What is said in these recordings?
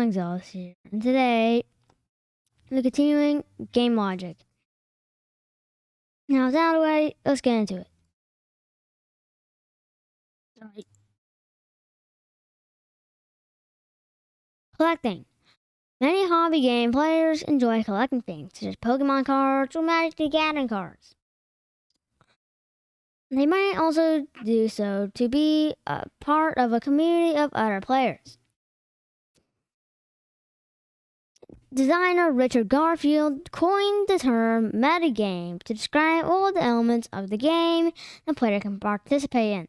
Exhaust here, and today we're continuing game logic. Now, it's out of the way, let's get into it. Sorry. Collecting. Many hobby game players enjoy collecting things, such as Pokemon cards or Magic the Gathering cards. They might also do so to be a part of a community of other players. Designer Richard Garfield coined the term metagame to describe all the elements of the game the player can participate in.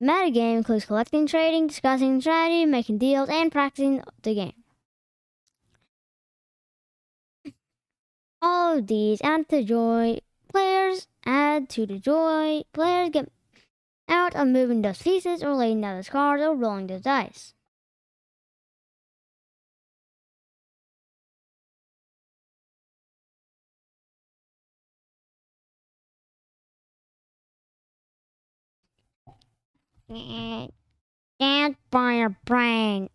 Metagame includes collecting, trading, discussing strategy, making deals, and practicing the game. All of these add to joy. Players add to the joy. Players get out of moving those pieces or laying down those cards or rolling those dice. And by your brain.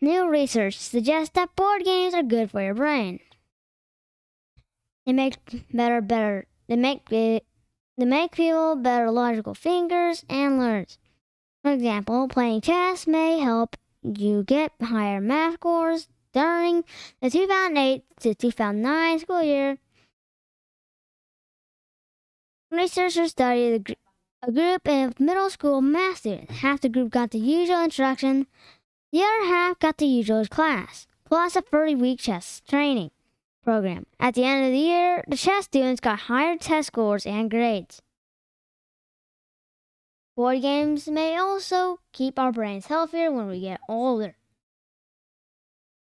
New research suggests that board games are good for your brain. They make people better logical thinkers and learners. For example, playing chess may help you get higher math scores during the 2008 to 2009 school year. Researchers studied a group of middle school math students. Half the group got the usual instruction, the other half got the usual class, plus a 30-week chess training program. At the end of the year, the chess students got higher test scores and grades. Board games may also keep our brains healthier when we get older.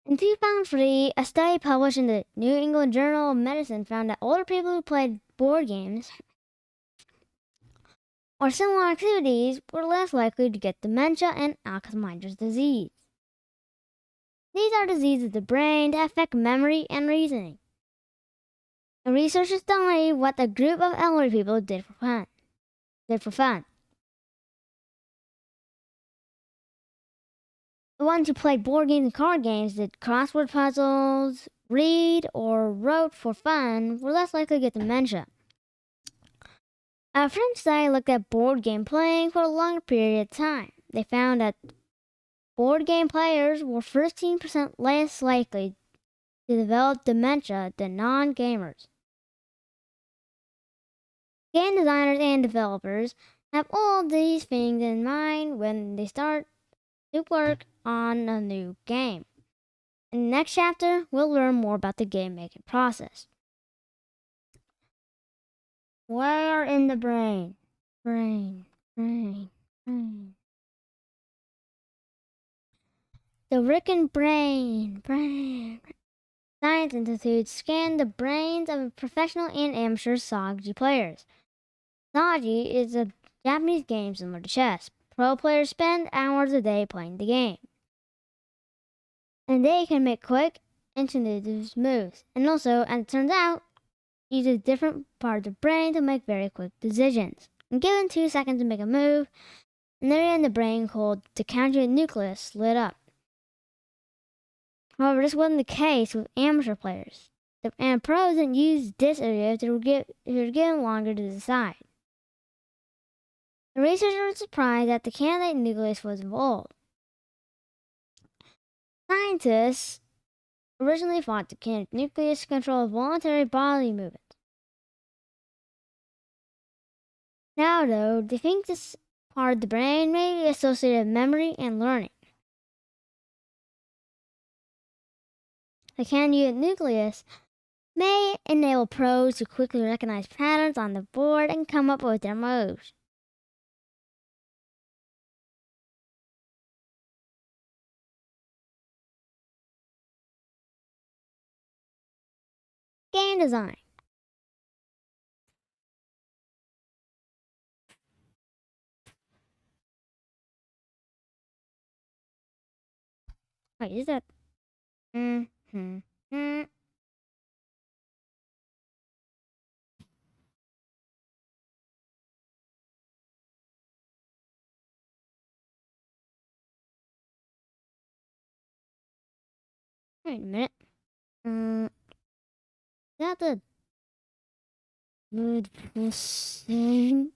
In 2003, a study published in the New England Journal of Medicine found that older people who played board games or similar activities were less likely to get dementia and Alzheimer's disease. These are diseases of the brain that affect memory and reasoning. The researchers studied what a group of elderly people did for fun. The ones who played board games and card games, did crossword puzzles, read, or wrote for fun were less likely to get dementia. A French study looked at board game playing for a longer period of time. They found that board game players were 15% less likely to develop dementia than non-gamers. Game designers and developers have all these things in mind when they start to work on a new game. In the next chapter, we'll learn more about the game making process. Where in the brain? Brain. The Ricken brain. Science Institute scanned the brains of professional and amateur Saji players. Saji is a Japanese game similar to chess. Pro players spend hours a day playing the game. And they can make quick, intuitive moves. And also, as it turns out, uses different parts of the brain to make very quick decisions. And given 2 seconds to make a move, an area in the brain called the conjugate nucleus lit up. However, this wasn't the case with amateur players. And pros didn't use this area if they were given longer to decide. The researchers were surprised that the candidate nucleus was involved. Scientists originally thought the candidate nucleus controlled voluntary bodily movement. Now, though, they think this part of the brain may be associated with memory and learning. The candidate nucleus may enable pros to quickly recognize patterns on the board and come up with their moves. Game design. Wait, is that? Wait a minute. Is that the good person?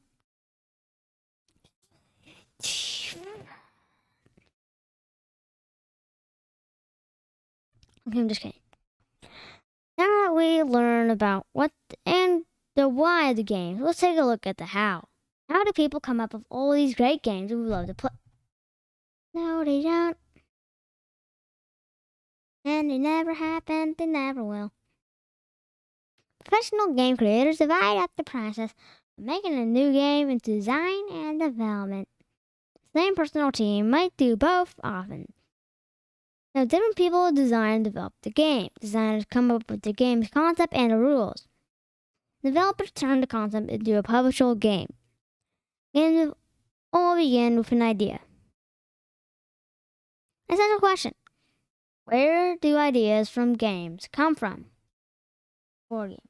Okay, I'm just kidding. Now that we learn about what and the why of the games, let's take a look at the how. How do people come up with all these great games we love to play? No, they don't. And they never happened, they never will. Professional game creators divide up the process of making a new game into design and development. The same personal team might do both often. Now, different people design and develop the game. Designers come up with the game's concept and the rules. Developers turn the concept into a publishable game. Games all begin with an idea. Essential question. Where do ideas from games come from? Board games.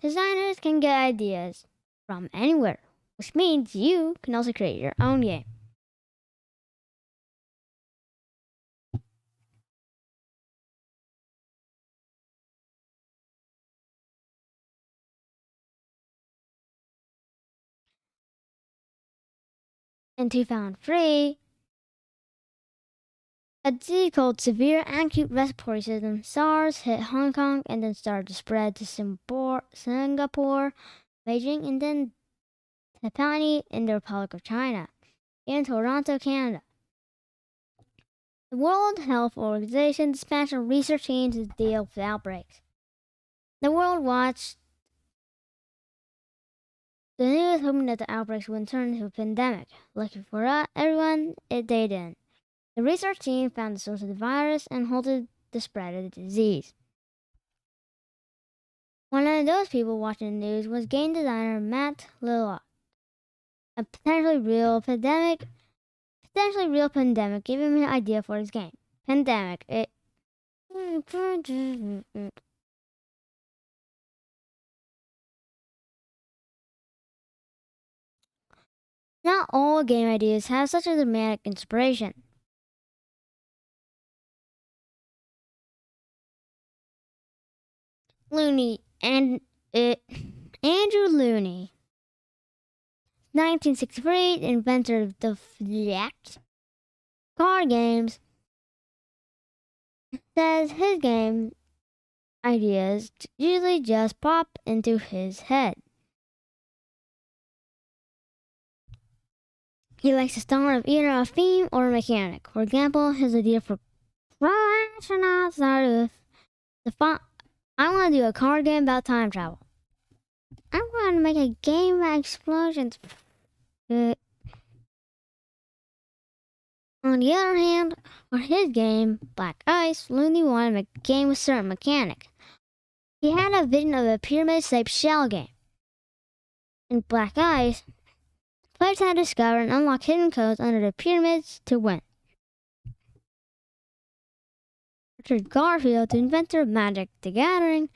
Designers can get ideas from anywhere, which means you can also create your own game. In 2003, a disease called severe acute respiratory syndrome SARS hit Hong Kong and then started to spread to Singapore, Beijing, and then Taipei in the Republic of China, and Toronto, Canada. The World Health Organization dispatched a research team to deal with outbreaks. The world watched the news, hoping that the outbreaks would turn into a pandemic. Lucky for everyone, they didn't. The research team found the source of the virus and halted the spread of the disease. One of those people watching the news was game designer Matt Lillock. A potentially real pandemic gave him an idea for his game. Pandemic. Not all game ideas have such a dramatic inspiration. Looney and Andrew Looney, 1963, inventor of the Flax card games, says his game ideas usually just pop into his head. He likes to start with either a theme or a mechanic. For example, his idea for astronauts started with I want to do a card game about time travel. I want to make a game about explosions. On the other hand, for his game, Black Ice, Looney wanted to make a game with certain mechanic. He had a vision of a pyramid-shaped shell game. In Black Ice, players had to discover and unlock hidden codes under the pyramids to win. Richard Garfield, the inventor of Magic the Gathering,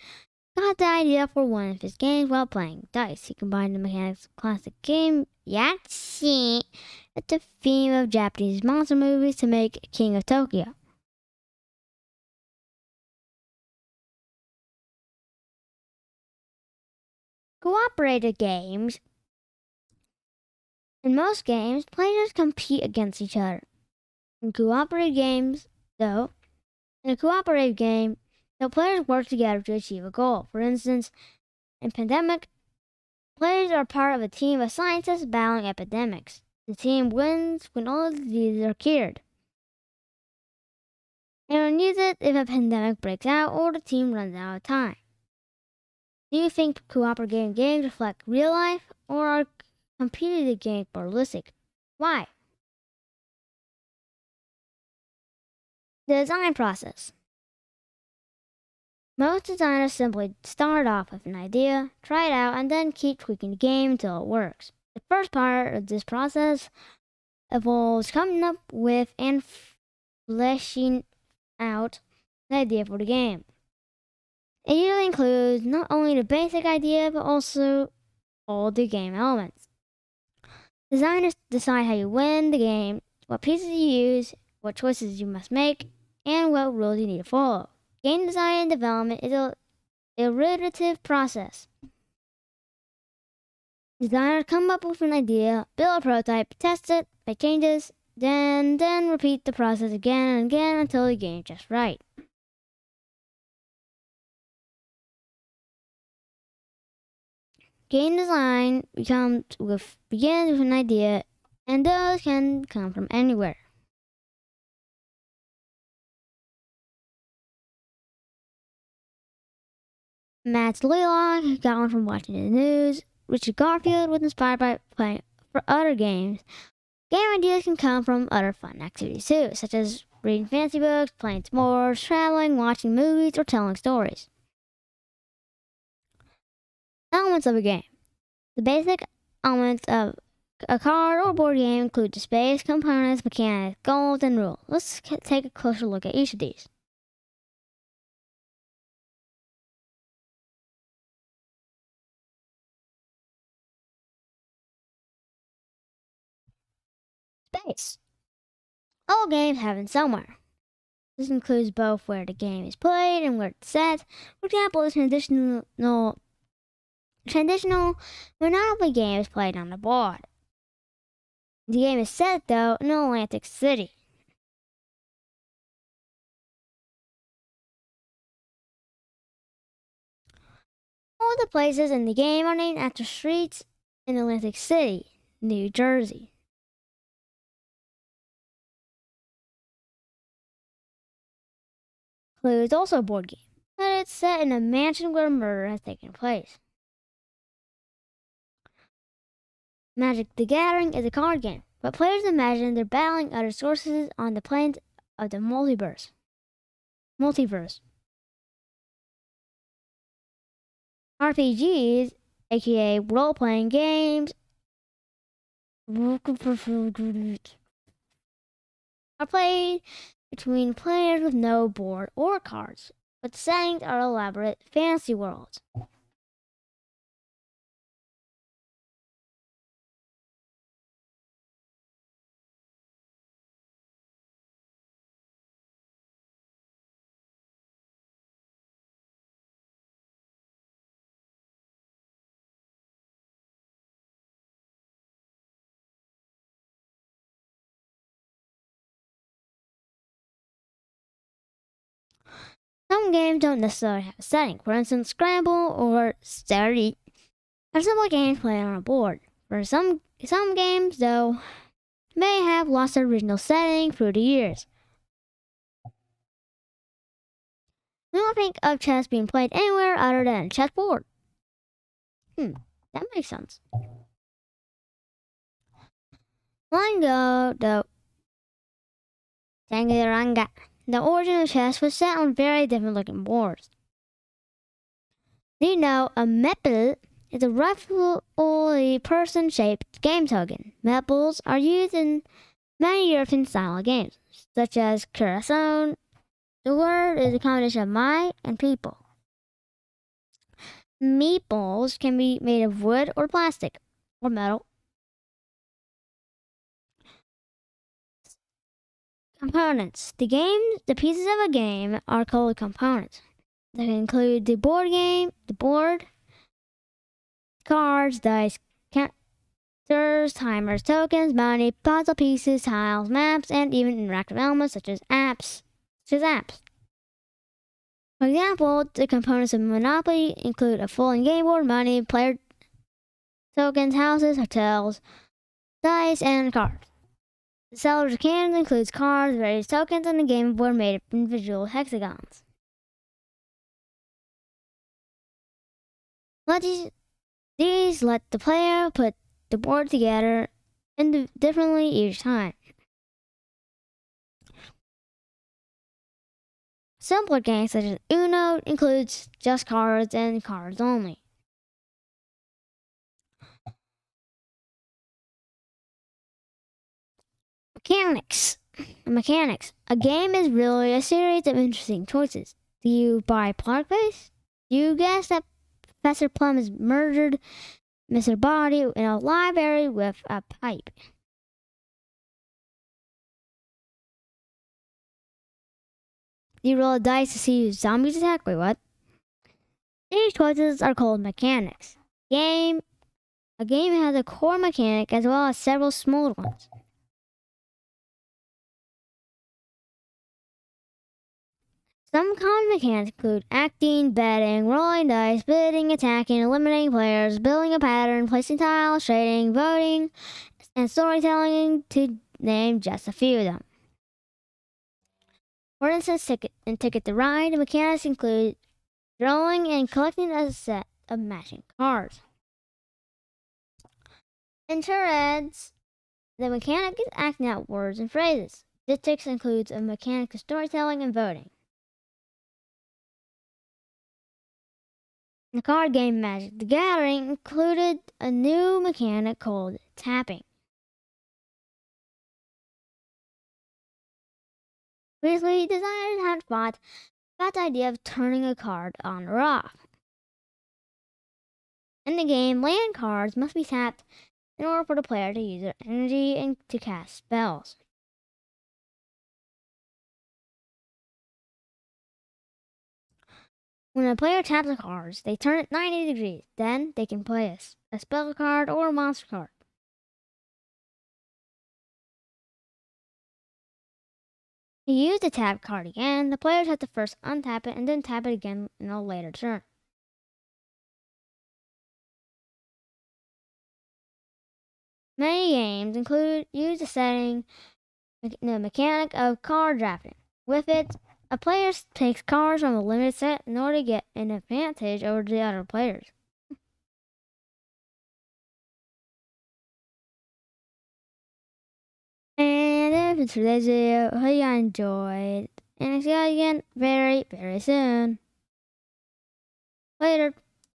got the idea for one of his games while playing dice. He combined the mechanics of classic game Yahtzee with the theme of Japanese monster movies to make King of Tokyo. Cooperative games. In most games, players compete against each other. In a cooperative game, the players work together to achieve a goal. For instance, in Pandemic, players are part of a team of scientists battling epidemics. The team wins when all diseases are cured. And use it if a pandemic breaks out or the team runs out of time. Do you think cooperative games reflect real life or are competitive games more realistic? Why? The design process. Most designers simply start off with an idea, try it out, and then keep tweaking the game until it works. The first part of this process involves coming up with and fleshing out the idea for the game. It usually includes not only the basic idea, but also all the game elements. Designers decide how you win the game, what pieces you use, what choices you must make, and what rules you need to follow. Game design and development is an iterative process. Designers come up with an idea, build a prototype, test it, make changes, then repeat the process again and again until the game is just right. Game design begins with an idea, and those can come from anywhere. Matt Leacock got one from watching the news. Richard Garfield was inspired by playing for other games. Game ideas can come from other fun activities too, such as reading fantasy books, playing s'mores, traveling, watching movies, or telling stories. Elements of a game. The basic elements of a card or board game include the space, components, mechanics, goals, and rules. Let's take a closer look at each of these. Space. All games have it somewhere. This includes both where the game is played and where it's set. For example, the traditional Monopoly game is played on the board. The game is set, though, in Atlantic City. All the places in the game are named after streets in Atlantic City, New Jersey. Clue is also a board game, but it's set in a mansion where a murder has taken place. Magic the Gathering is a card game, but players imagine they're battling other sources on the planes of the multiverse. RPGs, aka role-playing games, are played between players with no board or cards, but settings are elaborate fantasy worlds. Some games don't necessarily have a setting. For instance, Scramble or Starry are simple games played on a board. For some games, though, may have lost their original setting through the years. We don't think of chess being played anywhere other than a chessboard. That makes sense. Long ago, though, Danganronpa, the origin of chess was set on very different looking boards. Do you know a meeple is a roughly person-shaped game token? Meeples are used in many European-style games, such as Carcassonne. The word is a combination of my and people. Meeples can be made of wood or plastic or metal. Components. The pieces of a game are called components. They can include the board game, the board, cards, dice, counters, timers, tokens, money, puzzle pieces, tiles, maps, and even interactive elements such as apps. For example, the components of Monopoly include a full game board, money, player tokens, houses, hotels, dice, and cards. The seller's canvas includes cards, various tokens, and the game board made of individual hexagons. These let the player put the board together differently each time. Simpler games such as Uno includes just cards and cards only. Mechanics. A game is really a series of interesting choices. Do you buy product base? Do you guess that Professor Plum is murdered Mr. Body in a library with a pipe. You roll a dice to see if zombies attack. Wait, what? These choices are called mechanics. A game has a core mechanic as well as several smaller ones. Some common mechanics include acting, betting, rolling dice, bidding, attacking, eliminating players, building a pattern, placing tiles, shading, voting, and storytelling, to name just a few of them. For instance, Ticket to Ride, the mechanics include drawing and collecting a set of matching cards. In charades, the mechanic is acting out words and phrases. Diptychs includes a mechanic of storytelling and voting. The card game Magic the Gathering included a new mechanic called tapping. Previously, designers had thought about the idea of turning a card on or off. In the game, land cards must be tapped in order for the player to use their energy and to cast spells. When a player taps the cards, they turn it 90 degrees. Then they can play a spell card or a monster card. To use the tap card again, the players have to first untap it and then tap it again in a later turn. Many games use the mechanic of card drafting. With it, a player takes cards from a limited set in order to get an advantage over the other players. And that's it for today's video. Hope you guys enjoyed. And I'll see you guys again very, very soon. Later.